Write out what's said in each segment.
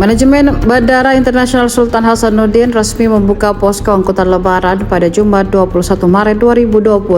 Manajemen Bandara Internasional Sultan Hasanuddin resmi membuka posko angkutan lebaran pada Jumat 21 Maret 2025.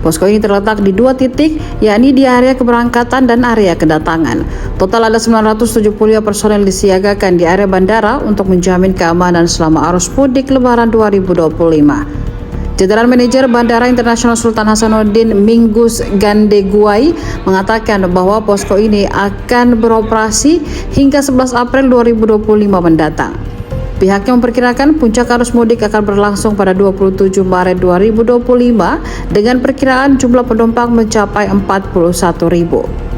Posko ini terletak di dua titik, yakni di area keberangkatan dan area kedatangan. Total ada 970 personel disiagakan di area bandara untuk menjamin keamanan selama arus mudik lebaran 2025. Jajaran Manajer Bandara Internasional Sultan Hasanuddin Mingus Gandeguai mengatakan bahwa posko ini akan beroperasi hingga 11 April 2025 mendatang. Pihaknya memperkirakan puncak arus mudik akan berlangsung pada 27 Maret 2025 dengan perkiraan jumlah penumpang mencapai 41.000.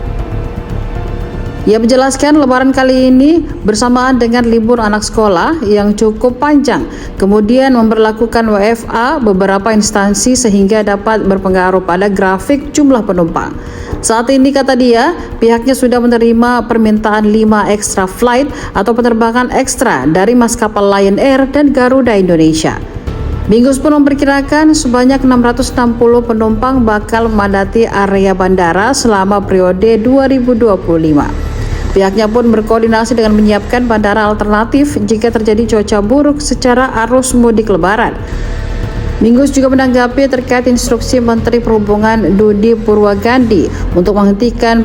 Ia menjelaskan lebaran kali ini bersamaan dengan libur anak sekolah yang cukup panjang, kemudian memberlakukan WFA beberapa instansi sehingga dapat berpengaruh pada grafik jumlah penumpang. Saat ini, kata dia, pihaknya sudah menerima permintaan 5 extra flight atau penerbangan ekstra dari maskapai Lion Air dan Garuda Indonesia. Mingus pun memperkirakan sebanyak 660 penumpang bakal memadati area bandara selama periode 2025. Pihaknya pun berkoordinasi dengan menyiapkan bandara alternatif jika terjadi cuaca buruk secara arus mudik lebaran. Mingus juga menanggapi terkait instruksi Menteri Perhubungan Budi Purwagandi untuk menghentikan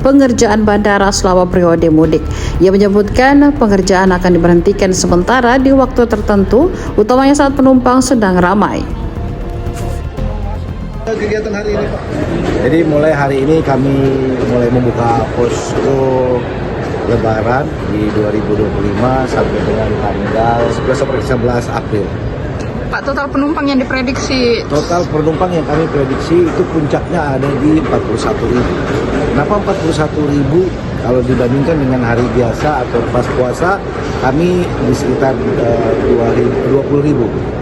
pengerjaan bandara selama periode mudik. Ia menyebutkan pengerjaan akan diberhentikan sementara di waktu tertentu, utamanya saat penumpang sedang ramai. Kegiatan hari ini, Pak? Jadi mulai hari ini kami mulai membuka posko lebaran di 2025 sampai dengan tanggal 11 April. Pak, total penumpang yang diprediksi? Total penumpang yang kami prediksi itu puncaknya ada di 41.000. Kenapa 41.000? Kalau dibandingkan dengan hari biasa atau pas puasa, kami di sekitar 20.000.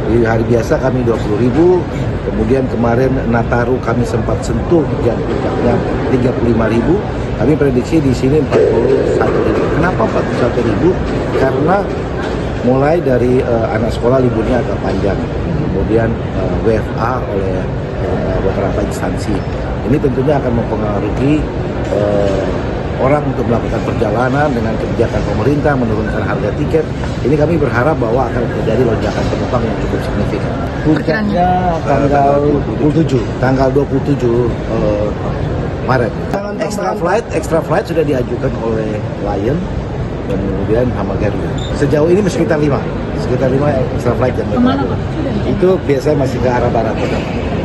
Di hari biasa kami 20.000. Kemudian kemarin Nataru kami sempat sentuh dan puncaknya 35.000. Kami prediksi di sini 41.000. Kenapa 41.000? Karena mulai dari anak sekolah liburnya agak panjang, kemudian WFA oleh beberapa instansi. Ini tentunya akan mempengaruhi orang untuk melakukan perjalanan dengan kebijakan pemerintah menurunkan harga tiket. Ini kami berharap bahwa akan terjadi lonjakan penumpang yang cukup signifikan. Puncaknya tanggal 27 Maret. Extra flight sudah diajukan oleh Lion dan kemudian sama Garuda. Sejauh ini sekitar 5 extra flight yang diajukan. Itu biasanya masih ke arah barat ke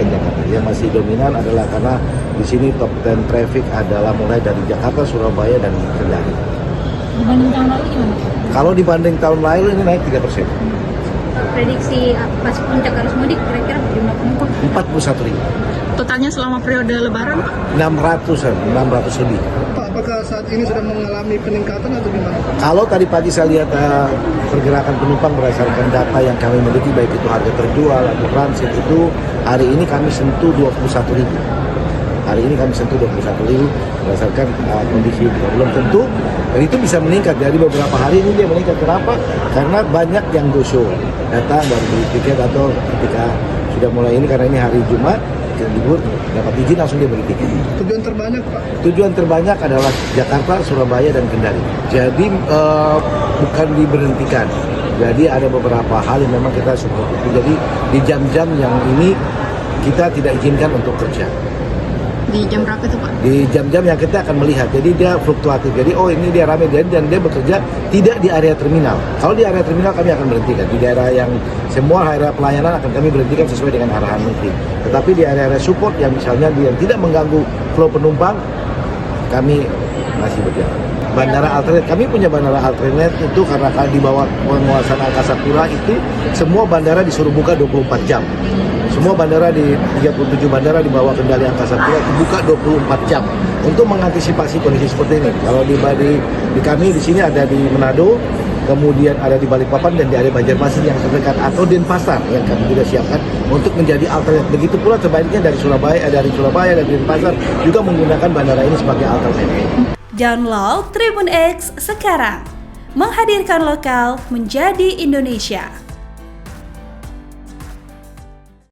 Jakarta. Yang masih dominan adalah karena di sini top 10 traffic adalah mulai dari Jakarta, Surabaya, dan Kendari. Dibanding tahun lalu gimana? Kalau dibanding tahun lalu ini naik 3%. Prediksi pas puncak arus mudik kira-kira jumlah penumpang? 41.000. Totalnya selama periode lebaran, Pak? 600 lebih. Pak, apakah saat ini sudah mengalami peningkatan atau gimana? Kalau tadi pagi saya lihat pergerakan penumpang berdasarkan data yang kami miliki, baik itu harga terjual atau transit, itu hari ini kami sentuh 21.000. Hari ini kami sentuh 21.000 berdasarkan kondisi belum tentu, dan itu bisa meningkat dari beberapa hari ini dia meningkat. Kenapa? Karena banyak yang go show datang baru beli tiket atau ketika sudah mulai ini karena ini hari Jumat libur dapat izin langsung dia beli tiket. Tujuan terbanyak, Pak? Tujuan terbanyak adalah Jakarta, Surabaya, dan Kendari. Jadi bukan diberhentikan. Jadi ada beberapa hal yang memang kita support. Jadi di jam-jam yang ini kita tidak izinkan untuk kerja. Di jam berapa itu, Pak? Di jam-jam yang kita akan melihat. Jadi dia fluktuatif. Jadi ini dia ramai dan dia bekerja tidak di area terminal. Kalau di area terminal kami akan berhentikan. Di daerah yang semua area pelayanan akan kami berhentikan sesuai dengan arahan menteri. Tetapi di area-area support yang misalnya yang tidak mengganggu flow penumpang, kami masih berjalan. Bandara alternate, kami punya bandara alternate itu karena di bawah penguasaan Angkasa Pura itu semua bandara disuruh buka 24 jam. Semua bandara di 37 bandara di bawah kendali Angkasa Pura itu buka 24 jam untuk mengantisipasi kondisi seperti ini. Kalau di kami di sini ada di Manado, kemudian ada di Balikpapan dan di area Banjarmasin yang terdekat atau Denpasar yang kami juga siapkan untuk menjadi alternatif. Begitu pula sebaliknya dari Surabaya dan Denpasar juga menggunakan bandara ini sebagai alternatif. Download Tribun X sekarang, menghadirkan lokal menjadi Indonesia.